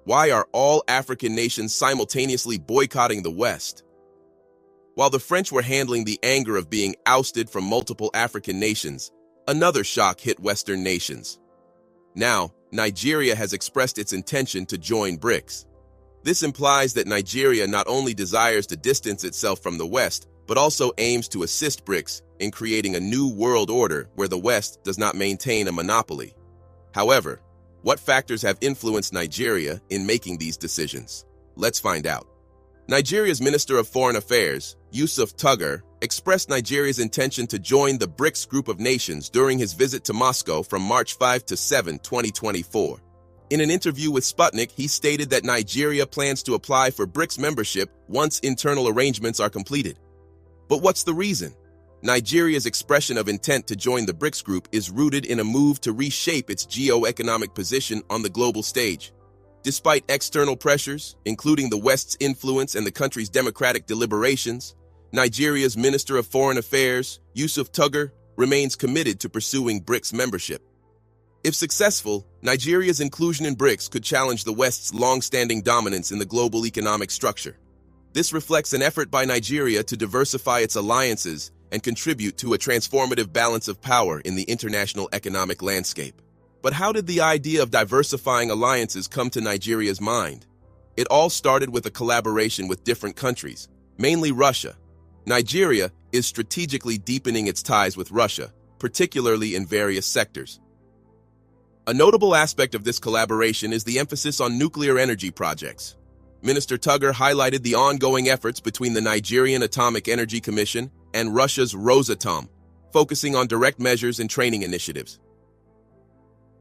Why are all African nations simultaneously boycotting the West? While the French were handling the anger of being ousted from multiple African nations, another shock hit Western nations. Now, Nigeria has expressed its intention to join BRICS. This implies that Nigeria not only desires to distance itself from the West, but also aims to assist BRICS in creating a new world order where the West does not maintain a monopoly. However, what factors have influenced Nigeria in making these decisions? Let's find out. Nigeria's Minister of Foreign Affairs, Yusuf Tuggar, expressed Nigeria's intention to join the BRICS group of nations during his visit to Moscow from March 5 to 7, 2024. In an interview with Sputnik, he stated that Nigeria plans to apply for BRICS membership once internal arrangements are completed. But what's the reason? Nigeria's expression of intent to join the BRICS group is rooted in a move to reshape its geo-economic position on the global stage. Despite external pressures, including the West's influence and the country's democratic deliberations, Nigeria's Minister of Foreign Affairs, Yusuf Tuggar, remains committed to pursuing BRICS membership. If successful, Nigeria's inclusion in BRICS could challenge the West's long-standing dominance in the global economic structure. This reflects an effort by Nigeria to diversify its alliances and contribute to a transformative balance of power in the international economic landscape. But how did the idea of diversifying alliances come to Nigeria's mind? It all started with a collaboration with different countries, mainly Russia. Nigeria is strategically deepening its ties with Russia, particularly in various sectors. A notable aspect of this collaboration is the emphasis on nuclear energy projects. Minister Tuggar highlighted the ongoing efforts between the Nigerian Atomic Energy Commission and Russia's Rosatom, focusing on direct measures and training initiatives.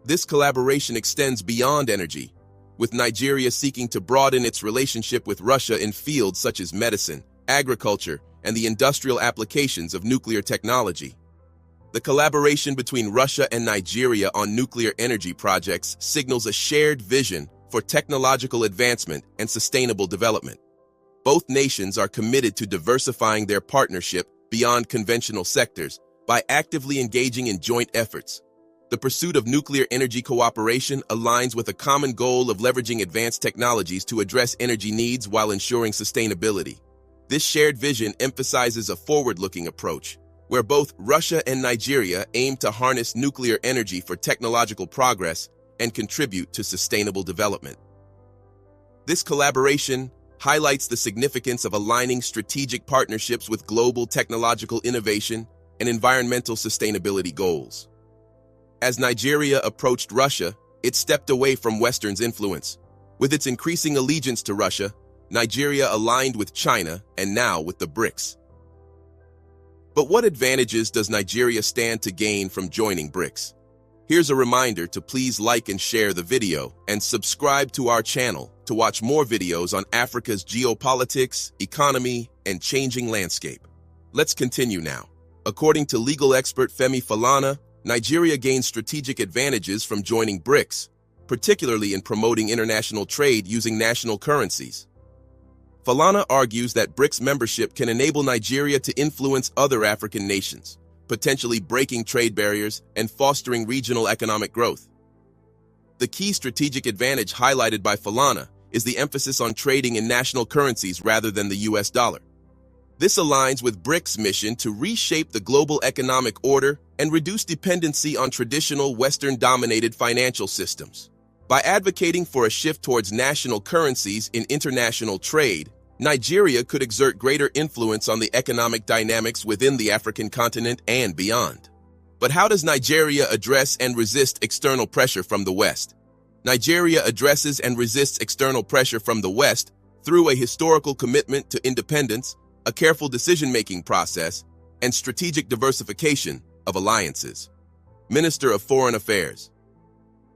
This collaboration extends beyond energy, with Nigeria seeking to broaden its relationship with Russia in fields such as medicine, agriculture, and the industrial applications of nuclear technology. The collaboration between Russia and Nigeria on nuclear energy projects signals a shared vision for technological advancement and sustainable development. Both nations are committed to diversifying their partnership beyond conventional sectors by actively engaging in joint efforts. The pursuit of nuclear energy cooperation aligns with a common goal of leveraging advanced technologies to address energy needs while ensuring sustainability. This shared vision emphasizes a forward-looking approach, where both Russia and Nigeria aim to harness nuclear energy for technological progress and contribute to sustainable development. This collaboration highlights the significance of aligning strategic partnerships with global technological innovation and environmental sustainability goals. As Nigeria approached Russia, it stepped away from Western's influence. With its increasing allegiance to Russia, Nigeria aligned with China and now with the BRICS. But what advantages does Nigeria stand to gain from joining BRICS? Here's a reminder to please like and share the video and subscribe to our channel to watch more videos on Africa's geopolitics, economy, and changing landscape. Let's continue now. According to legal expert Femi Falana, Nigeria gains strategic advantages from joining BRICS, particularly in promoting international trade using national currencies. Falana argues that BRICS membership can enable Nigeria to influence other African nations, potentially breaking trade barriers and fostering regional economic growth. The key strategic advantage highlighted by Falana is the emphasis on trading in national currencies rather than the US dollar. This aligns with BRICS' mission to reshape the global economic order and reduce dependency on traditional Western-dominated financial systems. By advocating for a shift towards national currencies in international trade, Nigeria could exert greater influence on the economic dynamics within the African continent and beyond. But how does Nigeria address and resist external pressure from the West? Nigeria addresses and resists external pressure from the West through a historical commitment to independence, a careful decision-making process, and strategic diversification of alliances. Minister of Foreign Affairs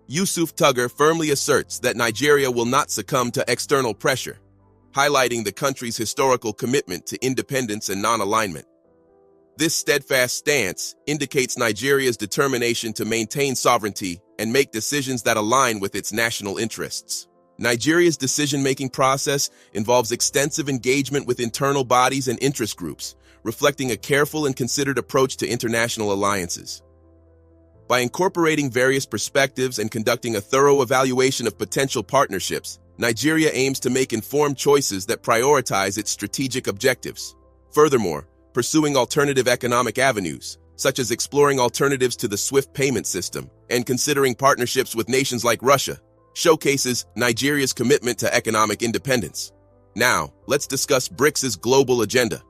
Yusuf Tuggar firmly asserts that Nigeria will not succumb to external pressure, highlighting the country's historical commitment to independence and non-alignment. This steadfast stance indicates Nigeria's determination to maintain sovereignty and make decisions that align with its national interests. Nigeria's decision-making process involves extensive engagement with internal bodies and interest groups, reflecting a careful and considered approach to international alliances. By incorporating various perspectives and conducting a thorough evaluation of potential partnerships, Nigeria aims to make informed choices that prioritize its strategic objectives. Furthermore, pursuing alternative economic avenues, such as exploring alternatives to the SWIFT payment system and considering partnerships with nations like Russia, showcases Nigeria's commitment to economic independence. Now, let's discuss BRICS' global agenda.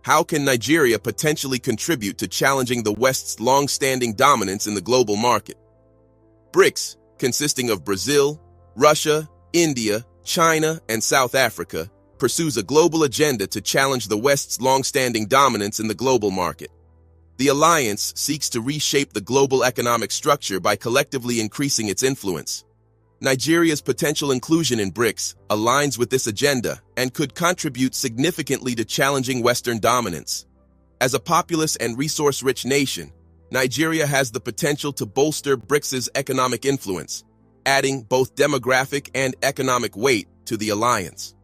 How can Nigeria potentially contribute to challenging the West's long-standing dominance in the global market? BRICS, consisting of Brazil, Russia, India, China, and South Africa, pursues a global agenda to challenge the West's long-standing dominance in the global market. The alliance seeks to reshape the global economic structure by collectively increasing its influence. Nigeria's potential inclusion in BRICS aligns with this agenda and could contribute significantly to challenging Western dominance. As a populous and resource-rich nation, Nigeria has the potential to bolster BRICS's economic influence, adding both demographic and economic weight to the alliance.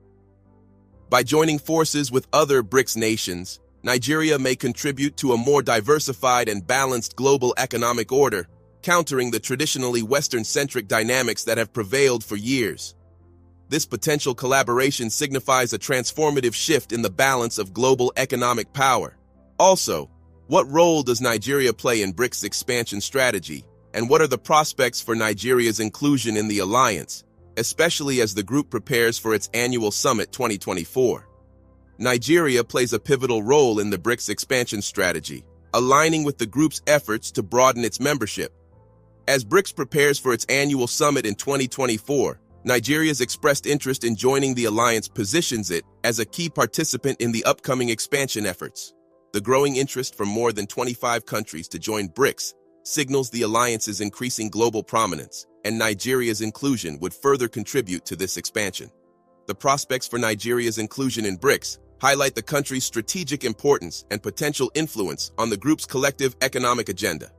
By joining forces with other BRICS nations, Nigeria may contribute to a more diversified and balanced global economic order, countering the traditionally Western-centric dynamics that have prevailed for years. This potential collaboration signifies a transformative shift in the balance of global economic power. Also, what role does Nigeria play in BRICS' expansion strategy, and what are the prospects for Nigeria's inclusion in the alliance, especially as the group prepares for its annual summit 2024? Nigeria plays a pivotal role in the BRICS expansion strategy, aligning with the group's efforts to broaden its membership. As BRICS prepares for its annual summit in 2024, Nigeria's expressed interest in joining the alliance positions it as a key participant in the upcoming expansion efforts. The growing interest from more than 25 countries to join BRICS signals the alliance's increasing global prominence, and Nigeria's inclusion would further contribute to this expansion. The prospects for Nigeria's inclusion in BRICS highlight the country's strategic importance and potential influence on the group's collective economic agenda.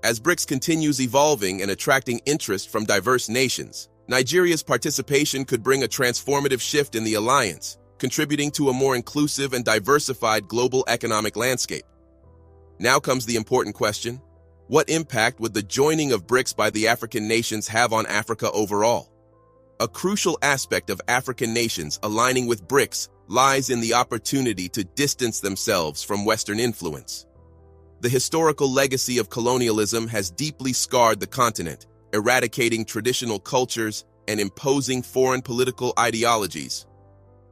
As BRICS continues evolving and attracting interest from diverse nations, Nigeria's participation could bring a transformative shift in the alliance, contributing to a more inclusive and diversified global economic landscape. Now comes the important question: what impact would the joining of BRICS by the African nations have on Africa overall? A crucial aspect of African nations aligning with BRICS lies in the opportunity to distance themselves from Western influence. The historical legacy of colonialism has deeply scarred the continent, eradicating traditional cultures and imposing foreign political ideologies.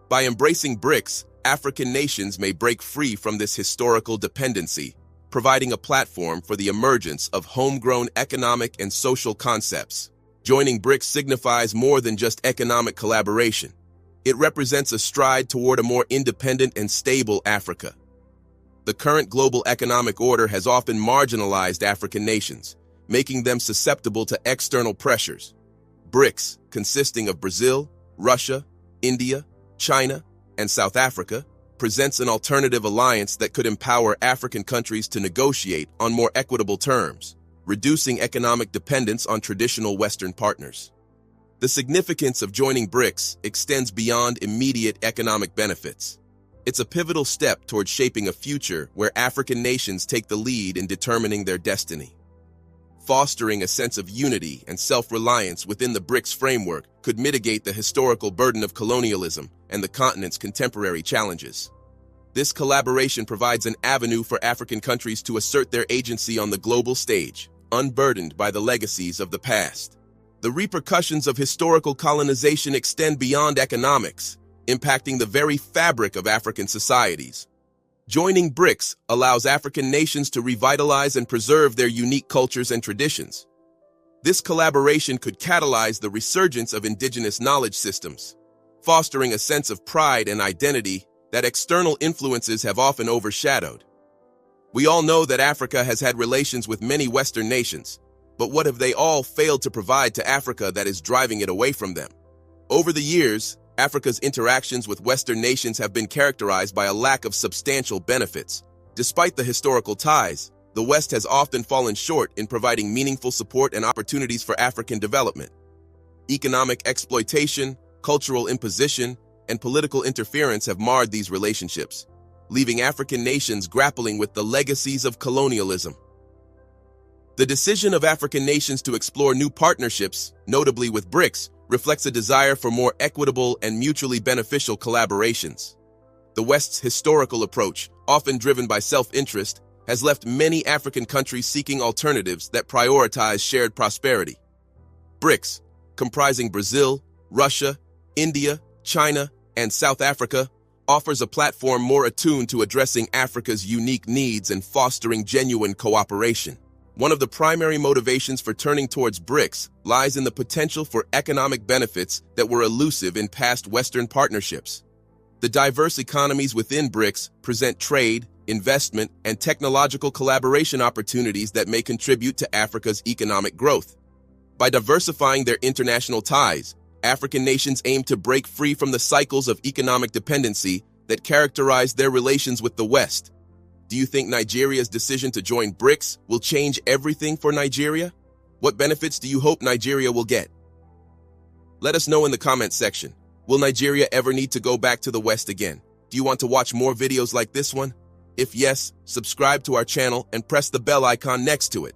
By embracing BRICS, African nations may break free from this historical dependency, providing a platform for the emergence of homegrown economic and social concepts. Joining BRICS signifies more than just economic collaboration. It represents a stride toward a more independent and stable Africa. The current global economic order has often marginalized African nations, making them susceptible to external pressures. BRICS, consisting of Brazil, Russia, India, China, and South Africa, presents an alternative alliance that could empower African countries to negotiate on more equitable terms, reducing economic dependence on traditional Western partners. The significance of joining BRICS extends beyond immediate economic benefits. It's a pivotal step toward shaping a future where African nations take the lead in determining their destiny. Fostering a sense of unity and self-reliance within the BRICS framework could mitigate the historical burden of colonialism and the continent's contemporary challenges. This collaboration provides an avenue for African countries to assert their agency on the global stage, unburdened by the legacies of the past. The repercussions of historical colonization extend beyond economics, impacting the very fabric of African societies. Joining BRICS allows African nations to revitalize and preserve their unique cultures and traditions. This collaboration could catalyze the resurgence of indigenous knowledge systems, fostering a sense of pride and identity that external influences have often overshadowed. We all know that Africa has had relations with many Western nations, but what have they all failed to provide to Africa that is driving it away from them? Over the years, Africa's interactions with Western nations have been characterized by a lack of substantial benefits. Despite the historical ties, the West has often fallen short in providing meaningful support and opportunities for African development. Economic exploitation, cultural imposition, and political interference have marred these relationships, leaving African nations grappling with the legacies of colonialism. The decision of African nations to explore new partnerships, notably with BRICS, reflects a desire for more equitable and mutually beneficial collaborations. The West's historical approach, often driven by self-interest, has left many African countries seeking alternatives that prioritize shared prosperity. BRICS, comprising Brazil, Russia, India, China, and South Africa, offers a platform more attuned to addressing Africa's unique needs and fostering genuine cooperation. One of the primary motivations for turning towards BRICS lies in the potential for economic benefits that were elusive in past Western partnerships. The diverse economies within BRICS present trade, investment, and technological collaboration opportunities that may contribute to Africa's economic growth. By diversifying their international ties, African nations aim to break free from the cycles of economic dependency that characterize their relations with the West. Do you think Nigeria's decision to join BRICS will change everything for Nigeria? What benefits do you hope Nigeria will get? Let us know in the comments section. Will Nigeria ever need to go back to the West again? Do you want to watch more videos like this one? If yes, subscribe to our channel and press the bell icon next to it.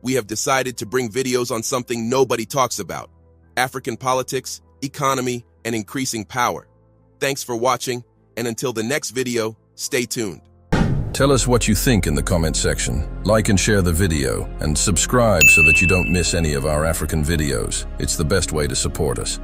We have decided to bring videos on something nobody talks about: African politics, economy, and increasing power. Thanks for watching, and until the next video, stay tuned. Tell us what you think in the comment section. Like and share the video, and subscribe so that you don't miss any of our African videos. It's the best way to support us.